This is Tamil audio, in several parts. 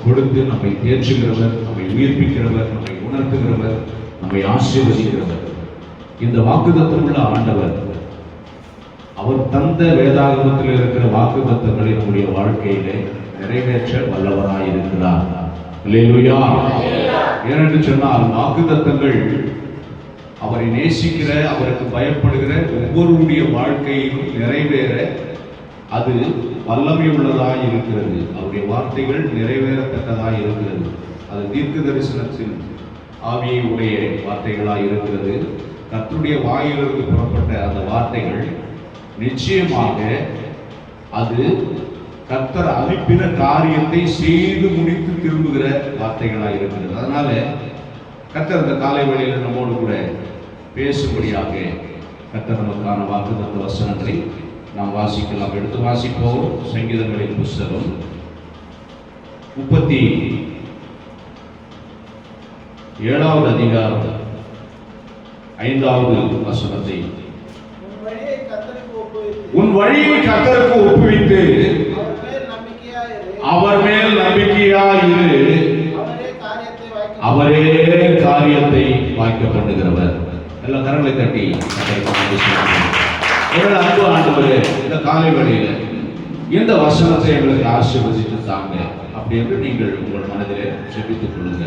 கொடுத்து நம்மை தேற்றுகிறவர், நம்மை உயிர்ப்பிக்கிறவர், நம்மை உணர்த்துகிறவர், நம்மை ஆசீர்வதிக்கிறவர். இந்த வாக்குத்தத்தமுள்ள ஆண்டவர் அவர் தந்த வேதாகமத்தில் இருக்கிற வாக்குத்தத்தங்களை நம்முடைய வாழ்க்கையிலே நிறைவேற்ற வல்லவராய் இருக்கிறார். அல்லேலூயா. ஏனென்று சொன்னால் வாக்குத்தத்தங்கள் அவரை நேசிக்கிற, அவருக்கு பயப்படுகிற ஒவ்வொருடைய வாழ்க்கையிலும் நிறைவேற அது வல்லமை உள்ளதாய் இருக்கிறது. அவருடைய வார்த்தைகள் நிறைவேறத்தக்கதாய் இருக்கிறது. அது தீர்க்க தரிசனத்தின் ஆவியை உடைய வார்த்தைகளாய் இருக்கிறது. கர்த்தருடைய வாயிலிருந்து புறப்பட்ட அந்த வார்த்தைகள் நிச்சயமாக அது கர்த்தர் அனுப்பின காரியத்தை செய்து முடித்து திரும்புகிற வார்த்தைகளாக இருக்கிறது. அதனால கர்த்தர் அந்த காலை வேளையில் நம்மோடு கூட பேசும்படியாக கர்த்தர் நமக்கான வாக்குத்தத்த வசனங்களை நாம் வாசிக்கலாம். எடுத்து வாசிப்போம். சங்கீதங்களின் புஸ்தகம் 37வது அதிகாரம் 5வது வசனத்தை, உன் வழியை கர்த்தருக்கு ஒப்புவித்து அவர் மேல் நம்பிக்கையாயிரு, அவரே காரியத்தை வாய்க்க பண்ணுகிறவர். எல்லா கரங்களை தட்டி அன்பு ஆண்டவரே, இந்த காலை வேளையில இந்த வசனத்தை எங்களுக்கு ஆசீர்வதித்து தாங்க அப்படி என்று நீங்கள் உங்கள் மனதிலே ஜெபித்துக் கொள்ளுங்க.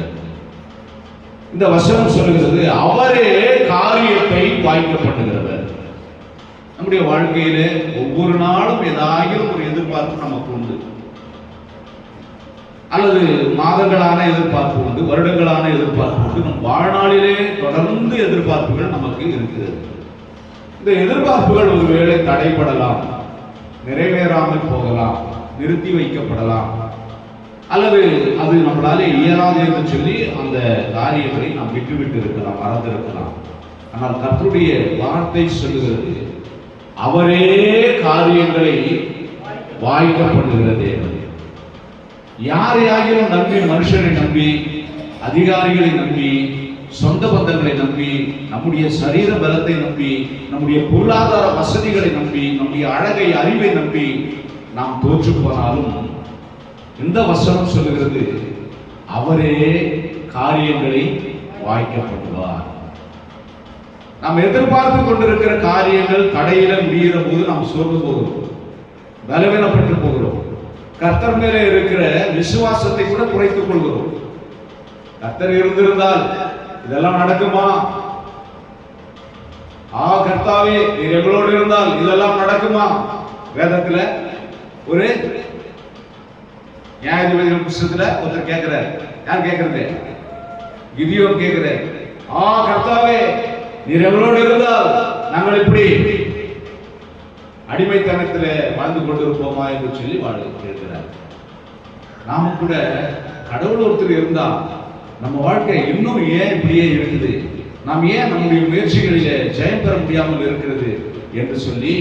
இந்த வசனம் சொல்லுகிறது, அவரே காரியத்தை வாய்க்க பண்ணுகிறவர். நம்முடைய வாழ்க்கையிலே ஒவ்வொரு நாளும் ஏதாயிரம் ஒரு எதிர்பார்ப்பு நமக்கு உண்டு, அல்லது மாதங்களான எதிர்பார்ப்பு உண்டு, வருடங்களான எதிர்பார்ப்பு உண்டு. நம் வாழ்நாளிலே தொடர்ந்து எதிர்பார்ப்புகள் நமக்கு இருக்கிறது. இந்த எதிர்பார்ப்புகள் ஒருவேளை தடைப்படலாம், நிறைவேறாமல் போகலாம், நிறுத்தி வைக்கப்படலாம், அல்லது அது நம்மளாலே இயலாது என்று சொல்லி அந்த காரியங்களை நாம் விட்டுவிட்டு இருக்கலாம், மறந்திருக்கலாம். ஆனால் கர்த்தருடைய வார்த்தை சொல்லுகிறது, அவரே காரியங்களை வாய்க்க பண்ணுகிறது. யாரையாகிலும் நம்பி, மனுஷரை நம்பி, அதிகாரிகளை நம்பி, சொந்த பந்தங்களை நம்பி, நம்முடைய சரீர பலத்தை நம்பி, நம்முடைய பொருளாதார வசதிகளை நம்பி, நம்முடைய அழகை, அறிவை நம்பி நாம் தோற்று போனாலும் இந்த வசனம் சொல்லுகிறது, அவரே காரியங்களை வாய்க்க பண்ணுவார். நாம் எதிர்பார்த்து கொண்டிருக்கிற காரியங்கள் தடையில முடிகிற போது நாம் சோர்ந்து போகிறோம், பலவீனப்பட்டு போகிறோம். கர்த்தர் மேலே இருக்கிற விசுவாசத்தை கூட குறைத்துக் கொள்கிறோம். கர்த்தர் இருந்திருந்தால் இதெல்லாம் நடக்குமா? கர்த்தாவே நீர் எங்களோடு இருந்தால் இதெல்லாம் நடக்குமா? வேதத்துல ஒரு நியாயாதிபதிகள் புத்தகத்துல ஒருத்தர் கேட்கிறார். யார் கேட்கிறது? கிதியோன் கேட்கிறார். கர்த்தாவே நீர் எங்களோடு இருந்தால் நாங்கள் இப்படி அடிமைத்தனத்தில் வாழ்ந்து கொண்டிருப்போமா என்று சொல்லி கேட்கிறார். நாம கூட கடவுள் ஒருத்தர் இருந்தா நம்ம வாழ்க்கை இன்னும் ஏன் இப்படியே இருக்குது, நாம் ஏன் நம்முடைய முயற்சிகளிலே ஜெயம் பெற முடியாமல் இருக்கிறது என்று சொல்லி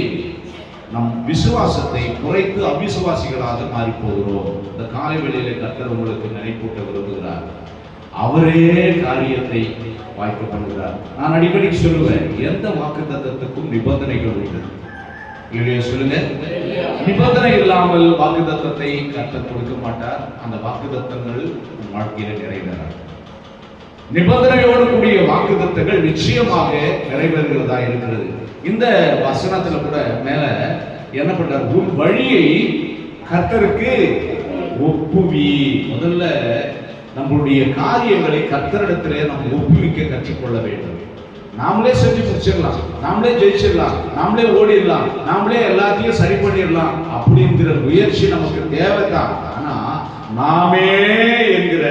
நம் விசுவாசத்தை குறைத்து அவிசுவாசிகளாக மாறி போகிறோம். இந்த காலை வேளையிலே கர்த்தர் உங்களுக்கு நினைப்பூட்ட விரும்புகிறார். அவரே காரியத்தை வாய்க்க பண்ணுகிறார். நான் அடிக்கடி சொல்லுவேன், எந்த வாக்குத்தத்தத்துக்கும் நிபந்தனைகள் உண்டு. சொல்லுங்க, நிபந்தனை இல்லாமல் வாக்குத்தத்தத்தை கர்த்தர் கொடுக்க மாட்டார். அந்த வாக்குத்தத்தங்கள் வாழ்க்கையில நிறைவேறாது. நிபந்தனையோடு கூடிய வாக்குத்தத்தங்கள் நிச்சயமாக நிறைவேறுகிறதா இருக்கிறது. இந்த வசனத்துல கூட மேல என்ன பண்றார்? உன் வழியை கர்த்தருக்கு ஒப்புவி. முதல்ல நம்மளுடைய காரியங்களை கர்த்தரிடத்திலே நாம் ஒப்புவிக்க கற்றுக்கொள்ள வேண்டும். நாமளே செஞ்சு முடிச்சிடலாம், நாமளே ஜெயிச்சிடலாம், நாமளே ஓடிடலாம், நாமளே எல்லாத்தையும் சரி பண்ணிடலாம் அப்படிங்கிற முயற்சி நமக்கு தேவைதான். ஆனா நாமே என்கிற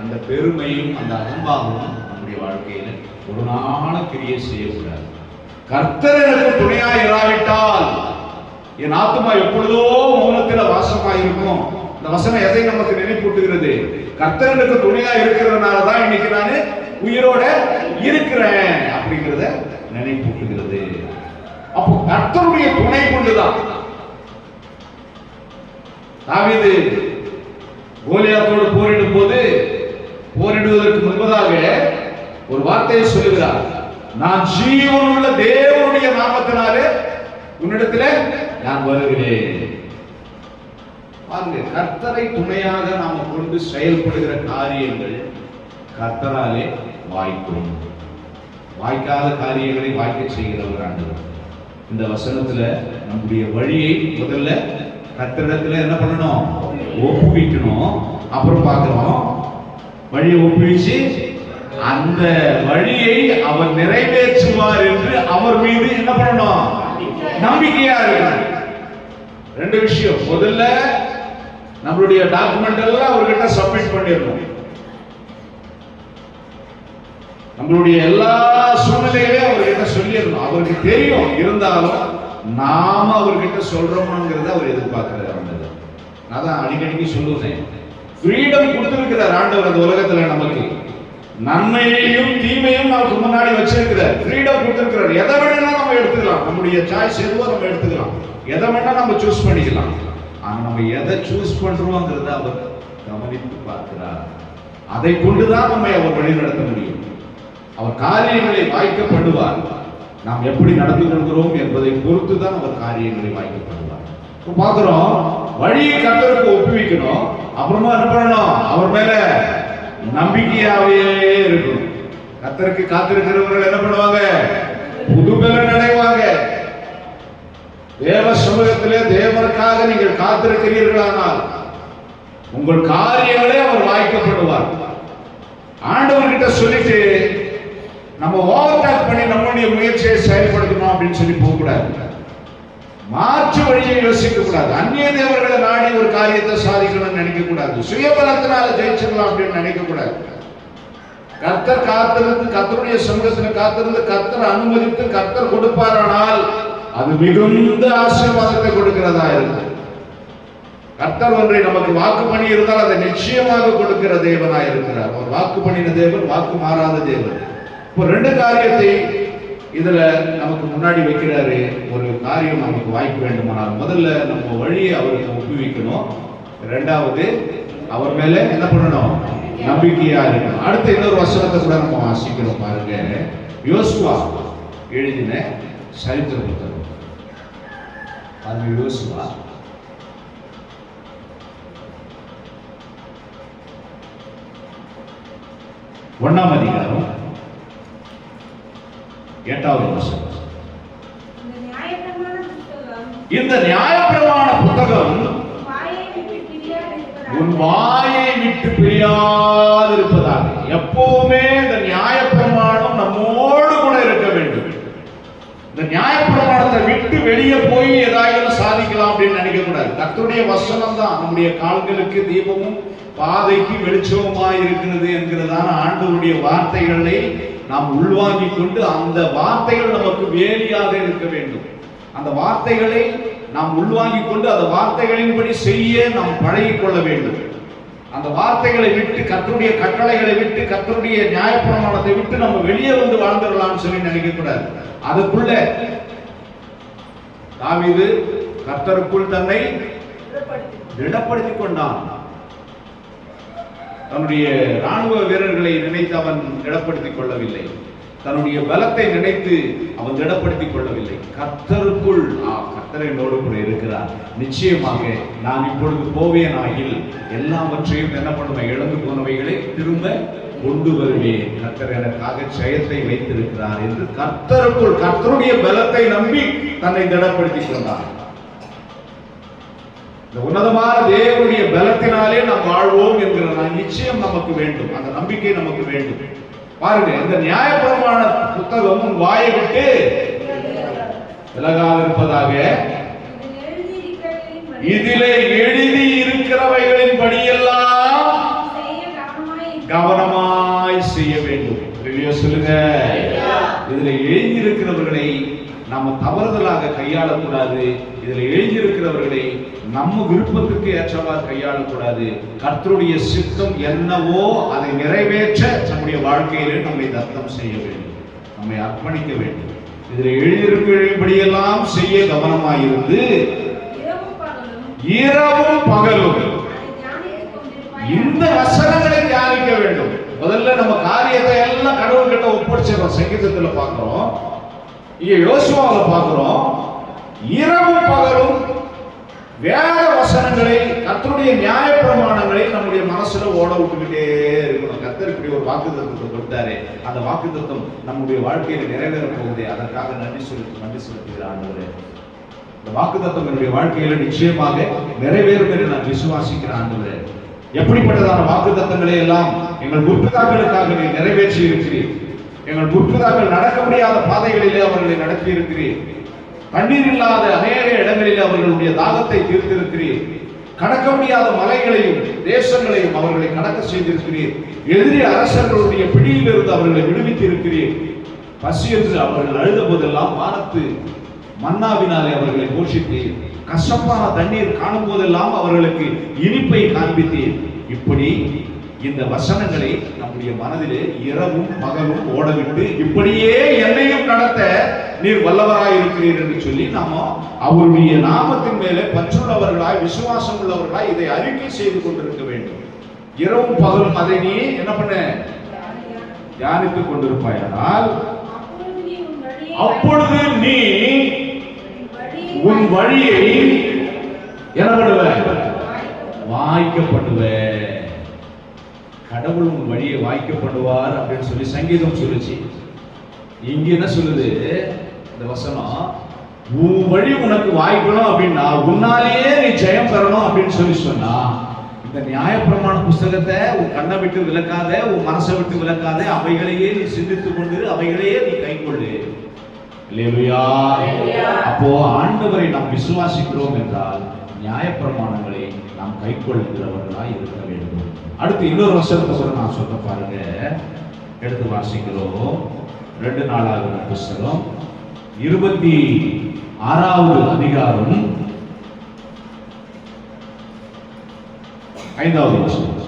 அந்த பெருமையும் அந்த அகம்பாவமும் நம்முடைய வாழ்க்கையில ஒரு நாள கிரியை செய்யக்கூடாது. கர்த்தர் எனக்கு துணையாய் இராவிட்டால் என் ஆத்மா எப்பொழுதோ மௌனத்தில் வாசமாய் இருக்கும். இந்த வசனம் எதை நமக்கு நினைப்பூட்டுகிறது? கர்த்தருக்கு துணையா இருக்கிறதுனாலதான் இன்னைக்கு நான் உயிரோட இருக்கிறேன் அப்படிங்கிறத நினைப்பூட்டுகிறது. அப்போ கர்த்தருடைய துணை கொண்டுதான் தாவீது கோலியாத்தோடு போரிடும் போது, போரிடுவதற்கு முன்பதாக ஒரு வார்த்தையை சொல்லுகிறார், நான் ஜீவனுள்ள தேவனுடைய நாமத்தினாலே உன்னிடத்திலே நான் வருகிறேன். பாருங்க, கர்த்தரை துணையாக நாம கொண்டு செயல்படுகிற காரியங்கள் கர்த்தராலே வாய்க்கும். வாய்க்காத காரியங்களை வாய்க்க செய்கிறவர் ஆண்டவர். இந்த வசனத்துல நம்முடைய வழியை முதல்ல கர்த்தரிடத்துல என்ன பண்ணணும்? ஒப்புவிக்கணும். அப்புறம் பார்க்கிறோம், வழியை ஒப்புவிச்சு அந்த வழியை அவர் நிறைவேற்றுவார் என்று அவர் மீது என்ன பண்ணணும்? நம்பிக்கையா இருக்கணும். ரெண்டு விஷயம். முதல்ல நம்மளுடைய டாக்குமெண்ட் எல்லாம் அவர்கிட்ட சப்மிட் பண்ணிடணும். நம்மளுடைய எல்லா சூழ்நிலைகளையும் அவர்கிட்ட சொல்லிடணும். அவருக்கு தெரியும், இருந்தாலும் நாம அவர்கிட்ட சொல்றோம்ங்கிறத அவர் எதிர்பார்க்கிறார். அதான் அடிக்கடிக்கு சொல்லுவேன், ஃப்ரீடம் கொடுத்திருக்கிறார் ஆண்டவர் அந்த உலகத்துல. நமக்கு நன்மையையும் தீமையும் நமக்கு முன்னாடி வச்சிருக்கிறார். ஃப்ரீடம் கொடுத்திருக்கிறார். எதை வேணா நம்ம எடுத்துக்கலாம். நம்முடைய சாய்ஸ் எதுவோ நம்ம எடுத்துக்கலாம். எதை வேணா நம்ம சூஸ் பண்ணிக்கலாம். ஆனா நம்ம எதை சூஸ் பண்றோம்ங்கிறத அவர் கவனித்து பார்க்கிறார். அதை கொண்டுதான் நம்ம அவர் வழி நடத்த முடியும். அவர் காரியங்களை வாய்க்கப்படுவார். நாம் எப்படி நடந்து கொள்கிறோம் என்பதை பொறுத்து தான் அவர் காரியங்களை வாய்க்கப்படுவார். இப்போ பார்க்கிறோம், வழியை கர்த்தருக்கு ஒப்புவிக்கணும். அப்புறமா என்ன பண்ணணும்? அவர் மேல நம்பிக்கையாவே இருக்கணும். கர்த்தருக்கு காத்திருக்கிறவர்கள் என்ன பண்ணுவாங்க? புதுபலன் அடைவாங்க. தேவ சமூகத்திலே தேவனுக்காக நீங்கள் காத்திருக்கிறீர்களானால் உங்கள் காரியங்களே அவர் வாய்க்கப்படுவார். ஆண்டவர்கிட்ட சொல்லிட்டு நம்ம ஓவர்டேக் பண்ணி நம்மளுடைய முயற்சியை செயல்படுத்தணும் அப்படின்னு சொல்லி போக கூடாது. மாற்று வழியை யோசிக்க கூடாது. அந்நிய தேவர்களை நாடி ஒரு காரியத்தை சாதிக்கணும்னு நினைக்க கூடாது. சுயபலத்தினால ஜெயிச்சிடலாம் அப்படின்னு நினைக்க கூடாது. கர்த்தர் காத்திருந்து, கர்த்தருடைய சமூகத்தில் காத்திருந்து, கர்த்தர் அனுமதித்து கர்த்தர் கொடுப்பாரானால் அது மிகுந்த ஆசீர்வாதத்தை கொடுக்கிறதா இருக்கு. கர்த்தர் ஒன்றை நமக்கு வாக்கு பண்ணி இருந்தால் அதை நிச்சயமாக கொடுக்கிற தேவனாய் இருக்கிறார். அவர் வாக்கு பண்ணின தேவன், வாக்கு மாறாத தேவன். இப்போ ரெண்டு காரியத்தை இதுல நமக்கு முன்னாடி வைக்கிறாரு. ஒரு காரியம் நமக்கு வாய்க்க வேண்டுமானால் முதல்ல நம்ம வழியை அவருக்கு ஒப்புவிக்கணும். இரண்டாவது அவர் மேல என்ன பண்ணணும்? நம்பிக்கையா இருக்கணும். அடுத்த இன்னொரு வசனத்தை கூட நம்ம வாசிக்கிறோம் பாருங்க. யோசுவா எழுதின சரித்திர புத்தகம் பாருங்க. யோசுவா ஒண்ணாம் அதிகாரம் 8வது வசனம். இந்த நியாயப்பிரமாண புத்தகம் உன் வாயை விட்டு பிரியாதிருப்பதாக. எப்பவுமே இந்த நியாயப்பிரமாணம் நம்மோடு கூட இருக்க வேண்டும். இந்த நியாயப்பிரமாணத்தை விட்டு வெளியே போய் ஏதாவது சாதிக்கலாம் அப்படின்னு நினைக்க கூடாது. கர்த்தருடைய வசனம் தான் நம்முடைய கால்களுக்கு தீபமும் பாதைக்கு வெளிச்சமுமாய் இருக்கிறது என்கிறதான ஆண்டவருடைய வார்த்தைகளை நாம் உள்வாங்கிக் கொண்டு அந்த வார்த்தைகள் நமக்கு வேலியாக இருக்க வேண்டும். அந்த வார்த்தைகளை நாம் உள்வாங்கிக் கொண்டு அந்த வார்த்தைகளின்படி செய்ய நாம் பழகிக் கொள்ள வேண்டும். அந்த வார்த்தைகளை விட்டு, கர்த்தருடைய கட்டளைகளை விட்டு, கர்த்தருடைய நியாயப்பிரமாணத்தை விட்டு நம்ம வெளியே வந்து வாழ்ந்துடலாம்னு சொல்லி நினைக்க கூடாது. அதுக்குள்ள தாவீது கர்த்தருக்குள் தன்னை திடப்படுத்திக் கொண்டான். தன்னுடைய ராணுவ வீரர்களை நினைத்து அவன் திடப்படுத்திக் கொள்ளவில்லை. தன்னுடைய பலத்தை நினைத்து அவன் திடப்படுத்திக் கொள்ளவில்லை. கர்த்தருக்குள் கர்த்தர் என்னோடு கூட இருக்கிறார். நிச்சயமாக நான் இப்பொழுது போவேன் ஆகில் எல்லாவற்றையும் என்ன பண்ணுவேன்? இழந்து போனவைகளை திரும்ப கொண்டு வருவேன். கர்த்தர் எனக்காக ஜெயத்தை வைத்திருக்கிறார் என்று கர்த்தருக்குள், கர்த்தருடைய பலத்தை நம்பி தன்னை திடப்படுத்திக் கொண்டார். இந்த உன்னதமான தேவனுடைய பலத்தினாலே நாம் வாழ்வோம் என்கிற நிச்சயம் நமக்கு வேண்டும். அந்த நம்பிக்கை நமக்கு வேண்டும். பாருங்க, இந்த நியாயப்பிரமாண புத்தகம் உன் வாயை விட்டு விலகாதிருப்பதாக. இதிலே எழுதி இருக்கிறவைகளின் படியெல்லாம் கவனமாய் செய்ய வேண்டும். சொல்லுங்க, இதுல எழுதி இருக்கிறவர்களை நாம தவறுதலாக கையாளக்கூடாது. இதுல எழுதியிருக்கிறவர்களை நம்ம விருப்பத்துக்கு ஏற்றவாறு கையாளக்கூடாது. கர்த்தருடைய சித்தம் என்னவோ அதை நிறைவேற்ற நம்முடைய வாழ்க்கையிலே நம்மை தத்தம் செய்ய வேண்டும், நம்மை அர்ப்பணிக்க வேண்டும். இதுல எழுதியிருக்கிறபடியெல்லாம் செய்ய கவனமாயிருந்து இரவும் பகலும் இந்த வசனங்களை தியானிக்க வேண்டும். முதல்ல நம்ம காரியத்தை எல்லாம் கடவுள்கிட்ட ஒப்படைச்சிடறோம். சங்கீதத்துல பார்க்கிறோம், இங்க யோசுவாவில் பார்க்கிறோம், இரவும் பகலும் வேத வசனங்களை, கர்த்தருடைய நியாய பிரமாணங்களை நம்முடைய மனசுல ஓட விட்டுக்கிட்டே இருக்கணும். கர்த்தர் இப்படி ஒரு வாக்குத்தத்தத்தை கொடுத்தாரு, அந்த வாக்குத்தத்தம் நம்முடைய வாழ்க்கையில நிறைவேற போகுது, அதற்காக நன்றி செலுத்துகிற ஆண்டவரே. இந்த வாக்குத்தத்தம் என்னுடைய வாழ்க்கையில நிச்சயமாக நிறைவேறும் என்று நான் விசுவாசிக்கிறேன் ஆண்டவரே. எப்படிப்பட்டதான வாக்குத்தத்தங்களை எல்லாம் எங்கள் முற்பிதாக்களுக்காக நீ நிறைவேற்றி இருக்கிறீர். எங்கள் முற்பிதாக்கள் நடக்க முடியாத பாதைகளிலே அவர்களை நடத்தி இருக்கிறீர். தண்ணீர் இல்லாத அநேக இடங்களில் அவர்களுடைய தாகத்தை தீர்த்திருக்கிறீர். கடக்க முடியாத மலைகளையும் தேசங்களையும் அவர்களை கடக்க செய்திருக்கிறீர். எதிரி அரசர்களுடைய பிடியிலிருந்து அவர்களை விடுவித்திருக்கிறீர். பசி என்று அவர்கள் அழுத போதெல்லாம் வானத்து மன்னாவினாலே அவர்களை போஷித்தீர். கசப்பான தண்ணீர் காணும் போதெல்லாம் அவர்களுக்கு இனிப்பை காண்பித்தீர். இப்படி இந்த வசனங்களை நம்முடைய மனதிலே இரவும் பகலும் ஓடவிட்டு இப்படியே என்னையும் நடத்த நீர் வல்லவராய் இருக்கிறீர் என்று சொல்லி நாம அவருடைய நாமத்தின் மேலே பற்றுள்ளவர்களாய் விசுவாசம் உள்ளவர்களாய் இதை அறிக்கை செய்து கொண்டிருக்க வேண்டும். இரவும் பகலும் அதை நீ என்ன பண்ண தியானித்துக் கொண்டிருப்பாயானால் அப்பொழுது நீ உன் வழியை என்ன பண்ணுவ? வாய்க்கப்படுவ. கடவுள் உன் வழியை வாய்க்கப்படுவார் அப்படின்னு சொல்லி சங்கீதம் சொல்லுச்சு. இங்க என்ன சொல்லுது இந்த வசனம்? உன் வழி உனக்கு வாய்க்கணும் அப்படின்னா, உன்னாலேயே நீ ஜெயம் பெறணும் அப்படின்னு சொல்லி சொன்னா, இந்த நியாயப்பிரமாண புஸ்தகத்தை உன் கண்ணை விட்டு விளக்காத, உன் மனசை விட்டு விளக்காத, அவைகளையே நீ சிந்தித்துக் கொண்டு அவைகளையே நீ கைக்கொள்ளு. அல்லேலூயா. அப்போ ஆண்டவரை நாம் விசுவாசிக்கிறோம் என்றால் நியாயப்பிரமாணங்களை நாம் கைக்கொள்கிறவர்களாய் இருக்க வேண்டும். அடுத்து இன்னொரு வசனத்தை கூட நான் சொல்ல பாருங்க. எடுத்து வாசிக்கிறோம். 2 நாளாகமம் புஸ்தகம் 26வது அதிகாரம் 5வது வசனம்.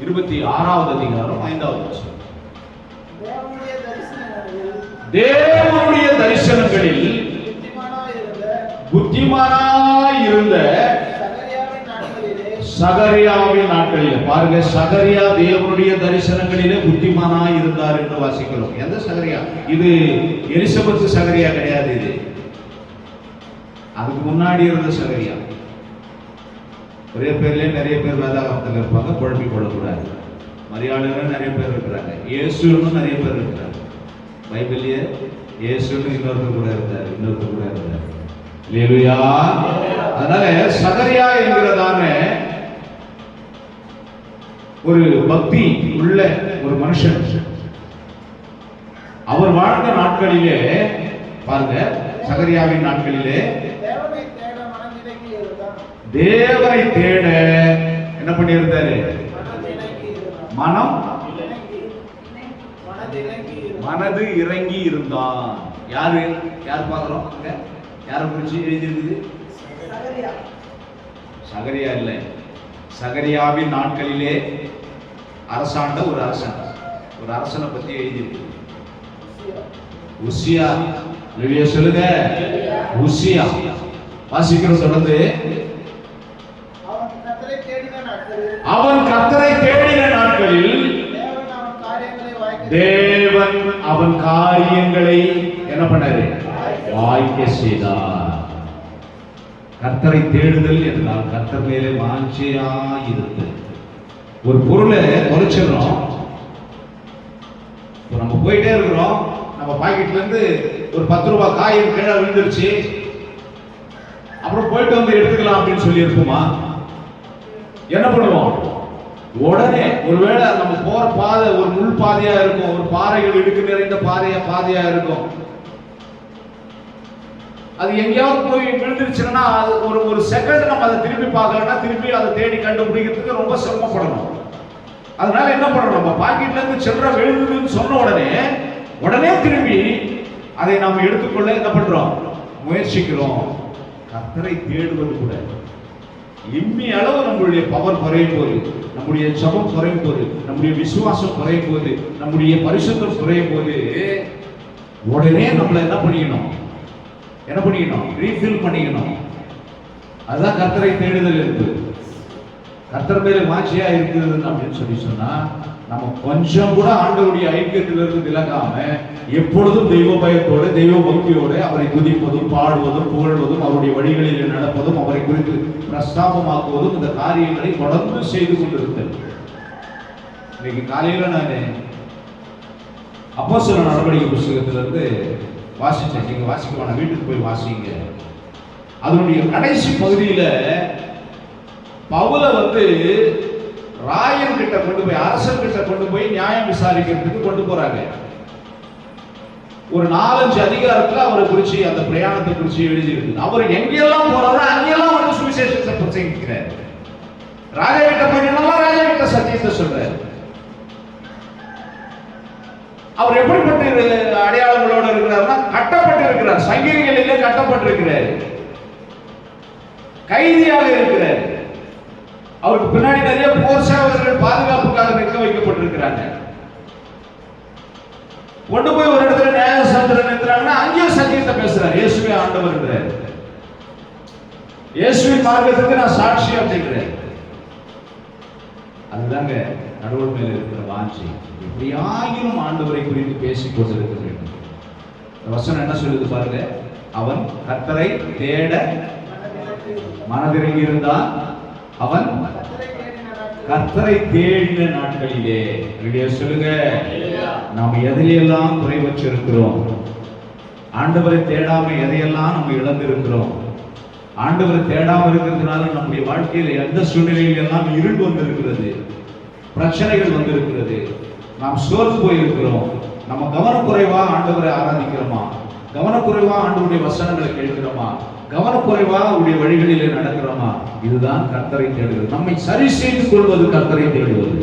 26வது அதிகாரம் 5வது வசனம். தேவனுடைய தரிசனங்களில் புத்திமானாய் இருந்த சகரியாவின் நாட்களில், பாருங்க, சகரியா தேவனுடைய தரிசனங்களிலே புத்திமானாய் இருந்தார் என்று வாசிக்கிறோம். எந்த சகரியா? இது எலிசபெத் சகரியா கிடையாது. இது அதுக்கு முன்னாடி இருந்த சகரியா. ஒரே பேர்லயே நிறைய பேர் வேதாகமத்தில் இருப்பாங்க, குழப்பிக் கொள்ளக்கூடாது. மரியாதைகள் நிறைய பேர் இருக்கிறாங்க, இயேசுன்னு நிறைய பேர் இருக்கிறாங்க. பைபிள்லயே இயேசுன்னு இன்னொருத்தர் கூட இருந்தார், இன்னொருத்தர் கூட இருந்தார். அல்லேலூயா. அதனால சகரியா என்கிறதான ஒரு பக்தி உள்ள ஒரு மனுஷன், அவர் வாழ்ந்த நாட்களிலே பாருங்க, சகரியாவின் நாட்களிலே தேவனை தேட என்ன பண்ணி இருந்தாரு? மனது இறங்கி இருந்தான். யாரு யார் பார்க்கிறோம்? யாரை குறிச்சு எழுதியிருக்குது? சகரியா இல்லை, சகரியாவின் நாட்களிலே அரசாண்ட ஒரு அரசனை பத்தி எழுதியிருக்கு. உசியா. சொல்லுங்க, உசியா. வாசிக்கிறோம் தொடர்ந்து. அவன் கர்த்தரை தேடின நாட்களில் தேவன் அவன் காரியங்களை என்ன பண்ணாரு? வாய்க்க செய்தார். கர்த்தரை தேடுதல் என்றால் கர்த்தர் மேலே வாஞ்சையா இருக்கு. ஒரு பொருளை தொலைச்சிடறோம், நம்ம போயிட்டே இருக்கிறோம், நம்ம பாக்கெட்ல இருந்து ஒரு 10 ரூபாய் காயின் கீழே விழுந்துருச்சு, அப்புறம் போயிட்டு வந்து எடுத்துக்கலாம் அப்படின்னு சொல்லி இருக்குமா? என்ன பண்ணுவோம்? உடனே ஒருவேளை நம்ம போற பாதை ஒரு முள் பாதையா இருக்கும், ஒரு பாறைகள் இடுக்கு நிறைந்த பாதையா இருக்கும், அது எங்கேயாவது போய் விழுந்துருச்சுன்னா ஒரு செகண்ட் நம்ம அதை திருப்பி பார்க்கலன்னா திருப்பி அதை தேடி கண்டுபிடிக்கிறதுக்கு ரொம்ப சிரமப்படணும். அதனால என்ன பண்றோம்? நம்ம பாக்கெட்ல இருந்து சில்லறை விழுந்ததுன்னு சொன்ன உடனே திரும்பி அதை நாம் எடுத்துக்கொள்ள என்ன பண்றோம்? முயற்சிக்கிறோம். கர்த்தரை தேடுவது கூட இம்மி அளவு நம்மளுடைய பவர் குறையும் போது, நம்முடைய ஜபம் குறையும் போது, நம்முடைய விசுவாசம் குறையும் போது, நம்முடைய பரிசுத்தம் குறையும் போது உடனே நம்மளை என்ன பண்ணிக்கணும்? ரீஃபில் பண்ணிக்கணும். அதுதான் கர்த்தரை தேடுதல் என்பது. கர்த்தர் மேல வாஞ்சியா இருக்குது அப்படின்னு சொன்னா நம்ம கொஞ்சம் கூட ஆண்டவருடைய ஐக்கியத்திலிருந்து விலகாம எப்பொழுதும் தெய்வ பயத்தோடு தெய்வ பக்தியோடு அவரை துதிப்பதும் பாடுவதும் புகழ்வதும் அவருடைய வழிகளில் நடப்பதும் அவரை குறித்து பிரஸ்தாபமாக்குவதும் இந்த காரியங்களை தொடர்ந்து செய்து கொண்டிருந்தது. இன்னைக்கு காலையில நான் அப்போஸ்தலர் நடவடிக்கை புஸ்தகத்திலிருந்து வாசிச்சேன். நீங்க வாசிக்க வீட்டுக்கு போய் வாசிங்க. அதனுடைய கடைசி பகுதியில பவுல ராயன் கிட்ட கொண்டு போய் அரசன் கிட்ட கொண்டு போய் நியாயம் விசாரிக்கிறதுக்கு கொண்டு போறாங்க. ஒரு 4-5 அதிகாரத்துல அவரை குறிச்சு அந்த பிரயாணத்தை குறிச்சு எழுதியிருக்கு. அவர் எங்கெல்லாம் போறாரோ அங்கெல்லாம் சுவிசேஷத்தை பிரசங்கிக்கிறார். ராஜா கிட்ட போயிட்டா ராஜா கிட்ட சத்தியத்தை சொல்றாரு. அவர் எப்படிப்பட்ட அடையாளங்களோடு இருக்கிறார்னா கட்டப்பட்டு இருக்கிறார், சங்கிலிகளிலே கட்டப்பட்டிருக்கிறார், கைதியாக இருக்கிறார். அவருக்கு பின்னாடி நிறைய போர் சேவகர்கள் பாதுகாப்புக்காக நிற்க வைக்கப்பட்டிருக்கிறாங்க. கொண்டு போய் ஒரு இடத்துல நியாயசாஸ்திரம் நிறுத்துறாங்கன்னா அங்கேயும் சத்தியத்தை பேசுறாரு. இயேசுவே ஆண்டவர் இருக்கிறார், இயேசுவின் மார்க்கத்துக்கு நான் சாட்சி அப்படிங்கிறேன். அதுதாங்க கடவுள் மேல இருக்கிற வாஞ்சி. எப்படியாயினும் ஆண்டவரை குறித்து பேசிக் கொண்டிருக்க வேண்டும். வசனம் என்ன சொல்லுது பாருங்க, அவன் கர்த்தரை தேட மனதிறங்கி இருந்தான், அவன் கர்த்தரை தேடின நாட்களிலே. சொல்லுங்க, நாம் எதையெல்லாம் குறைவற்றிருக்கிறோம், ஆண்டவரை தேடாம எதையெல்லாம் நம்ம இழந்திருக்கிறோம். ஆண்டவரை தேடாம இருக்கிறதுனால நம்முடைய வாழ்க்கையில எந்த சூழ்நிலையில் எல்லாம் இருள் வந்திருக்கிறது, பிரச்சனைகள் வந்திருக்கிறது, நாம் சோர்ந்து போயிருக்கிறோம். நம்ம கவனக்குறைவா ஆண்டவரை ஆராதிக்கிறோமா, கவனக்குறைவா ஆண்டவருடைய வசனங்களை கேட்கிறோமா, கவனக்குறைவா அவருடைய வழிகளிலே நடக்கிறோமா? இதுதான் கர்த்தரை தேடுவது. நம்மை சரி செய்து கொள்வது கர்த்தரை தேடுவது.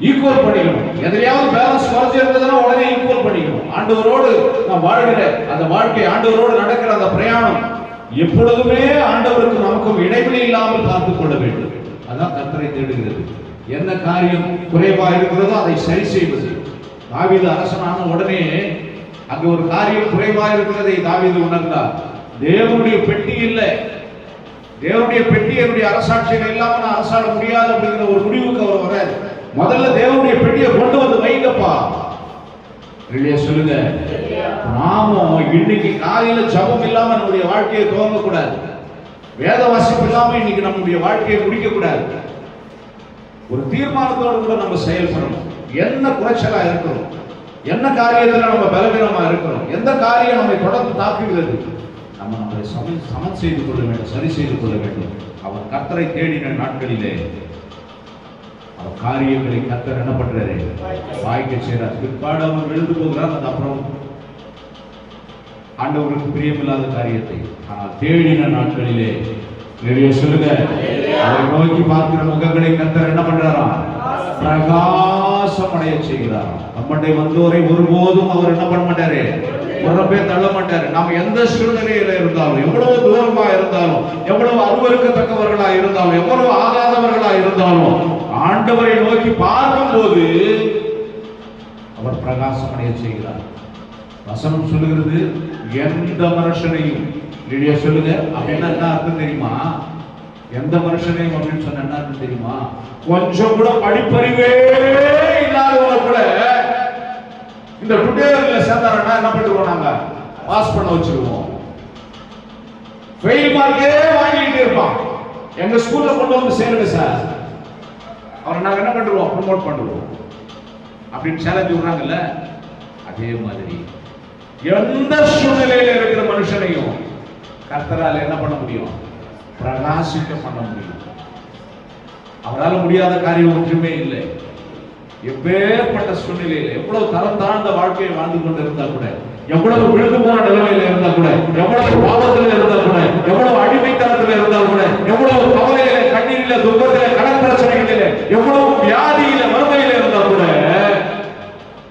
ஈக்குவல் பண்ணிக்கணும். எதையாவது பேலன்ஸ் குறைஞ்சி இருந்ததுன்னா உடனே ஈக்குவல் பண்ணிக்கணும். ஆண்டவரோடு நாம் வாழ்கிற அந்த வாழ்க்கை, ஆண்டவரோடு நடக்கிற அந்த பிரயாணம் எப்பொழுதுமே ஆண்டவருக்கு நமக்கும் இடைவெளி இல்லாமல் பார்த்துக் கொள்ள வேண்டும். அதான் கர்த்தரை தேடுகிறது. என்ன காரியம் குறைவா இருக்கிறதோ அதை சரி செய்வது. தாவீது அரசனான உடனே அங்க ஒரு காரியம் குறைவா இருக்கிறதை தாவீது உணர்ந்தார். தேவனுடைய பெட்டி இல்லை, தேவனுடைய பெட்டி என்னுடைய அரசாட்சிகள் இல்லாம நான் அரசாட முடியாது அப்படிங்கிற ஒரு முடிவுக்கு அவர் வராது. முதல்ல தேவனுடைய பெட்டியை கொண்டு வந்து வைங்கப்பா. சொல்லுங்க, நாமும் இன்னைக்கு காலையில ஜபம் இல்லாம நம்முடைய வாழ்க்கையை துவங்க கூடாது, வேத வாசிப்பு இல்லாம இன்னைக்கு நம்முடைய வாழ்க்கையை முடிக்க கூடாது. ஒரு தீர்மானத்தோடு கூட நம்ம செயல்படணும். என்ன குறைச்சலா இருக்கிறோம், என்ன காரியத்துல நம்ம பலவீனமா இருக்கிறோம், எந்த காரியம் நம்மை தொடர்ந்து தாக்குகிறது, நம்மளை சமன் செய்து கொள்ள வேண்டும், சரி செய்து கொள்ள வேண்டும். அவர் கர்த்தரை தேடின நாட்களிலே அவர் காரியங்களை கர்த்தர் என்ன பண்றாரு, வாய்க்க செய்றார். பிற்பாடு அவர் எழுந்து போகிறார். அது அப்புறம் ஆண்டவருக்கு பிரியமில்லாத காரியத்தை. ஆனால் தேடின நாட்களிலே சொல்லுங்க, அவரை நோக்கி பார்க்கிற முகங்களை கர்த்தர் என்ன பண்றாரா, பிரகாசம் அடைய செய்கிறார். நம்முடைய வந்தோரை ஒருபோதும் அவர் என்ன பண்ண மாட்டாரு, உறப்பே தள்ள மாட்டாரு. நாம் எந்த சூழ்நிலையில இருந்தாலும், எவ்வளவு தூரமா இருந்தாலும், எவ்வளவு அருவருக்கத்தக்கவர்களா இருந்தாலும், எவ்வளவு ஆகாதவர்களா இருந்தாலும், ஆண்டவரை நோக்கி பார்க்கும் போது அவர் பிரகாசம் அடைய செய்கிறார். வசனம் சொல்லுகிறது, எந்த மனுஷனையும் சொல்லுங்க அப்படின்னா என்ன அர்த்தம் தெரியுமா? எந்த மனுஷனையும் அப்படின்னு சொன்ன என்ன அர்த்தம் தெரியுமா? கொஞ்சம் கூட படிப்பறிவே இல்லாதவங்க கூட இந்த டுடேர்ல சேர்ந்தாருன்னா என்ன பண்ணிடுவோம், நாங்க பாஸ் பண்ண வச்சிருவோம். ஃபெயில் மார்க்கே வாங்கிட்டு இருப்பான். எங்க ஸ்கூல்ல கொண்டு வந்து சேருங்க சார், அவரை நாங்க என்ன பண்ணுவோம், ப்ரமோட் பண்ணுவோம் அப்படின்னு சேலஞ்ச் விடுறாங்கல்ல. அதே மாதிரி எந்த சூழ்நிலையில இருக்கிற மனுஷனையும் கர்த்தரால் என்ன பண்ண முடியும், பிரகாசிக்க பண்ண முடியும். அவரால் முடியாத காரியம் ஒன்றுமே இல்லை. எப்பேற்பட்ட சூழ்நிலையில, எவ்வளவு தரம் தாழ்ந்த வாழ்க்கையை வாழ்ந்து கொண்டு இருந்தா கூட, எவ்வளவு விழுந்து போன நிலைமையில இருந்தா கூட, எவ்வளவு பாவத்தில் இருந்தா கூட, எவ்வளவு அடிமைத்தனத்தில் இருந்தா கூட, எவ்வளவு கவலையில, கண்ணீரில, துன்பத்தில, கடன் பிரச்சனைகளில, எவ்வளவு வியாதியில, வறுமையில இருந்தா கூட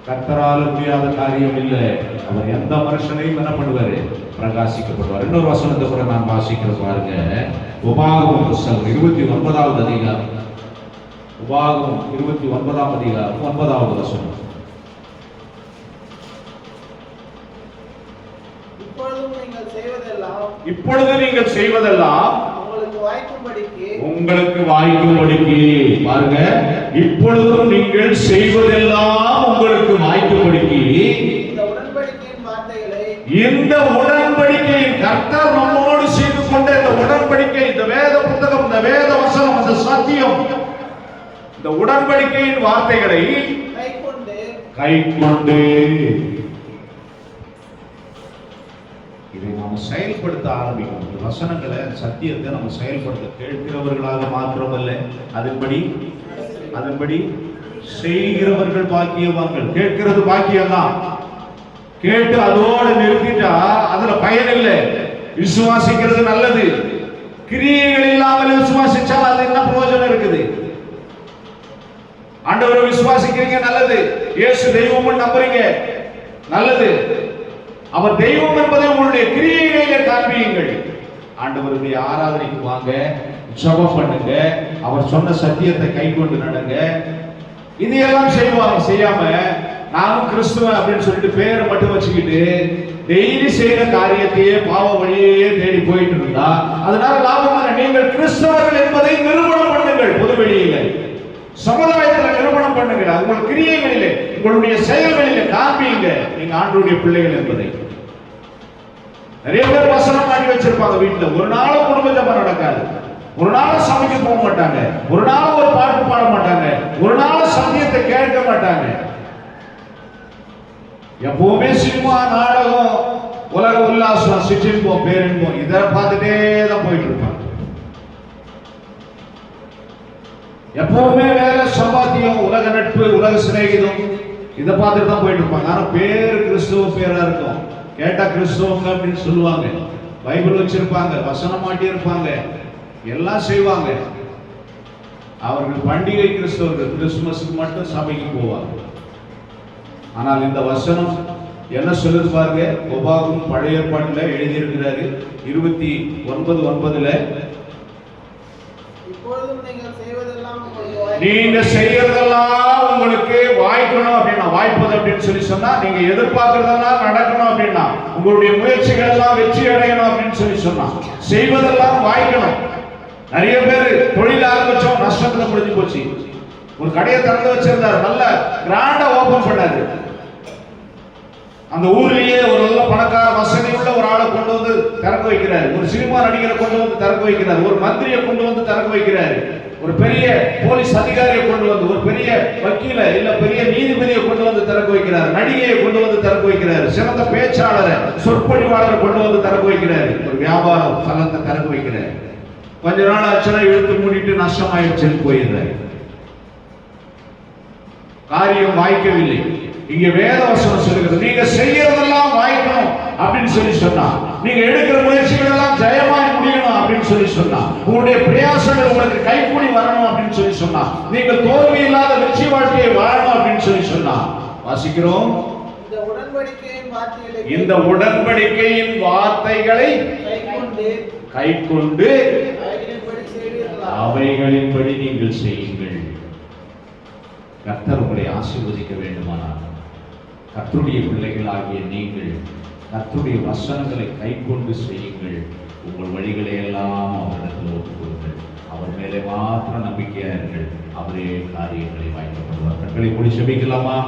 கர்த்தரால் முடியாத காரியம் இல்லை. அவர் எந்த மனுஷனையும் என்ன பண்ணுவாரு, பிரகாசிக்கப்படுவார். இன்னொரு வசனத்தை கூட நான் வாசிக்கிற பாருங்க. உபாகமம் புத்தகம் 29வது அதிகாரம், உபாகமம் 29ஆம் அதிகாரம் 9வது வசனம். இப்பொழுது நீங்கள் செய்வதெல்லாம் வாய்க்கும்படிக்கு பாருங்க, இப்பொழுதும் நீங்கள் செய்வதெல்லாம் உங்களுக்கு வாய்க்கும்படிக்கு இந்த உடன்படிக்கையின் கர்த்தர் நம்மோடு செய்து கொண்ட இந்த உடன்படிக்கை, இந்த வேத புத்தகம், இந்த வேத வசனம், இந்த சத்தியம், இந்த உடன்படிக்கையின் வார்த்தைகளை கைக்கொண்டு இதை நாம் செயல்படுத்த ஆரம்பிக்கணும். இந்த வசனங்களை, சத்தியத்தை நம்ம செயல்படுத்த கேட்கிறவர்களாக மாத்திரமல்ல, அதன்படி செய்கிறவர்கள் பாக்கியவான்கள். கேட்கிறது பாக்கியம்தான், கேட்டு அதோடு நிறுத்திட்டா அதுல பயன் இல்லை. விசுவாசிக்கிறது நல்லது, கிரியைகள் இல்லாமல் விசுவாசிச்சால் அது என்ன பிரயோஜனம் இருக்குது? ஆண்டவரை விசுவாசிக்கிறீங்க, நல்லது. இயேசு தெய்வம் நம்புறீங்க, நல்லது. அவர் தெய்வம் என்பதை உங்களுடைய கிரியைகளிலே காண்பியுங்கள். ஆண்டவருடைய ஆராதனைக்கு வாங்க, ஜெபம் பண்ணுங்க, அவர் சொன்ன சத்தியத்தை கைக்கொண்டு நடங்க. இதையெல்லாம் செய்யாம நானும் கிறிஸ்துவன் அப்படின்னு சொல்லிட்டு பேரை மட்டும் வச்சுக்கிட்டு டெய்லி செய்யற காரியத்தையே பாவ வழியே தேடி போயிட்டு இருந்தா அதனால லாபம். நீங்கள் கிறிஸ்தவர்கள் என்பதை நிரூபணம் பண்ணுங்கள். பொதுவெளியில, சமுதாயத்தில் நிரூபணம் பண்ணுங்க. உங்கள் கிரியைகளிலே, உங்களுடைய செயல்களிலே காண்பியுங்க நீங்க ஆண்டவருடைய பிள்ளைகள் என்பதை. நிறைய பேர் வசனம் மாட்டி வச்சிருப்பாங்க வீட்டுல, ஒரு நாளும் குடும்ப ஜெபம் நடக்காது, ஒரு நாள் சமைக்க போக மாட்டாங்க, ஒரு நாள் ஒரு பாட்டு பாட மாட்டாங்க, ஒரு நாள் சத்தியத்தை கேட்க மாட்டாங்க. எப்பவுமே சினிமா, நாடகம், உலக உல்லாசம், சிற்றின்பம், பேரின்பம், இதை பார்த்துட்டே தான் போயிட்டு இருப்பாங்க. எப்பவுமே வேலை, சம்பாத்தியம், உலக நட்பு, உலக சிநேகிதம், இதை பார்த்துட்டு தான் போயிட்டு இருப்பாங்க. ஆனா பேரு கிறிஸ்துவ பேரா இருக்கும். கேட்டா கிறிஸ்துவங்க அப்படின்னு சொல்லுவாங்க, பைபிள் வச்சிருப்பாங்க, வசனம் மாட்டி இருப்பாங்க, எல்லாம் செய்வாங்க. அவர்கள் பண்டிகை கிறிஸ்தவர்கள், கிறிஸ்துமஸுக்கு மட்டும் சபைக்கு போவாங்க. ஆனால் இந்த வசனம் என்ன சொல்லுது பாருங்க. உபாகமம் பழைய ஏற்பாட்டில் எழுதியிருக்கிறாரு 29:9. நீங்க செய்யறதெல்லாம் உங்களுக்கு வாய்க்கணும் அப்படின்னா, வாய்ப்பது அப்படின்னு சொல்லி சொன்னா, நீங்க எதிர்பார்க்கறதெல்லாம் நடக்கணும் அப்படின்னா, உங்களுடைய முயற்சிகள் எல்லாம் வெற்றி அடையணும் அப்படின்னு சொல்லி சொன்னா, செய்வதெல்லாம் வாய்க்கணும். நிறைய பேர் தொழில் ஆரம்பிச்சோம், நஷ்டத்துல முடிஞ்சு போச்சு. ஒரு கடையை திறந்து வச்சிருந்தாரு, நல்ல கிராண்டா ஓபன் பண்ணாரு. அந்த ஊர்லயே ஒரு நல்ல பணக்கார வசதி உள்ள ஒரு ஆளை கொண்டு வந்து திறக்க வைக்கிறாரு, ஒரு சினிமா நடிகரை கொண்டு வந்து திறக்க வைக்கிறாரு, ஒரு மந்திரியை கொண்டு வந்து திறக்க வைக்கிறாரு, ஒரு பெரிய போலீஸ் அதிகாரியை கொண்டு வந்து, ஒரு பெரிய வக்கீல இல்ல பெரிய நீதிபதியை கொண்டு வந்து திறக்க வைக்கிறார், நடிகையை கொண்டு வந்து திறக்க வைக்கிறார், சிறந்த பேச்சாளரை, சொற்பொழிவாளரை கொண்டு வந்து திறக்க வைக்கிறார், ஒரு வியாபார தலத்தை திறக்க வைக்கிறார். கொஞ்ச நாள் ஆச்சுனா இழுத்து மூடிட்டு நஷ்டமாயிடுச்சுன்னு போயிடுறாரு. காரியம் வாய்க்கவில்லை. இங்க வேத வசனம் சொல்லுகிறது, நீங்க செய்யறதெல்லாம் வாய்க்கணும் அப்படின்னு சொல்லி சொன்னா, நீங்க எடுக்கிற முயற்சிகள் எல்லாம் ஜெயமாய் முடியணும் அப்படின்னு சொல்லி சொன்னா, உங்களுடைய பிரயாசங்கள் உங்களுக்கு கைகூடி வரணும் அப்படின்னு சொல்லி சொன்னா, நீங்க தோல்வி இல்லாத வெற்றி வாழ்க்கையை வாழணும் அப்படின்னு சொல்லி சொன்னா, வாசிக்கிறோம், இந்த உடன்படிக்கையின் வார்த்தைகளை கைக்கொண்டு அவைகளின்படி நீங்கள் செய்யுங்கள். கர்த்தர் உங்களை ஆசீர்வதிக்க வேண்டுமானால், கர்த்தருடைய பிள்ளைகளாகிய நீங்கள் கர்த்தருடைய வசனங்களை கைக்கொண்டு செய்யுங்கள். உங்கள் வழிகளை எல்லாம் அவரிடத்தில் ஒப்புக்கொள்ளுங்கள். அவர் மேலே மாத்திரம் நம்பிக்கையார்கள். அவரே காரியங்களை வாய்க்கப்படுவார். கர்த்தரை கூடி செபிக்கலாமா?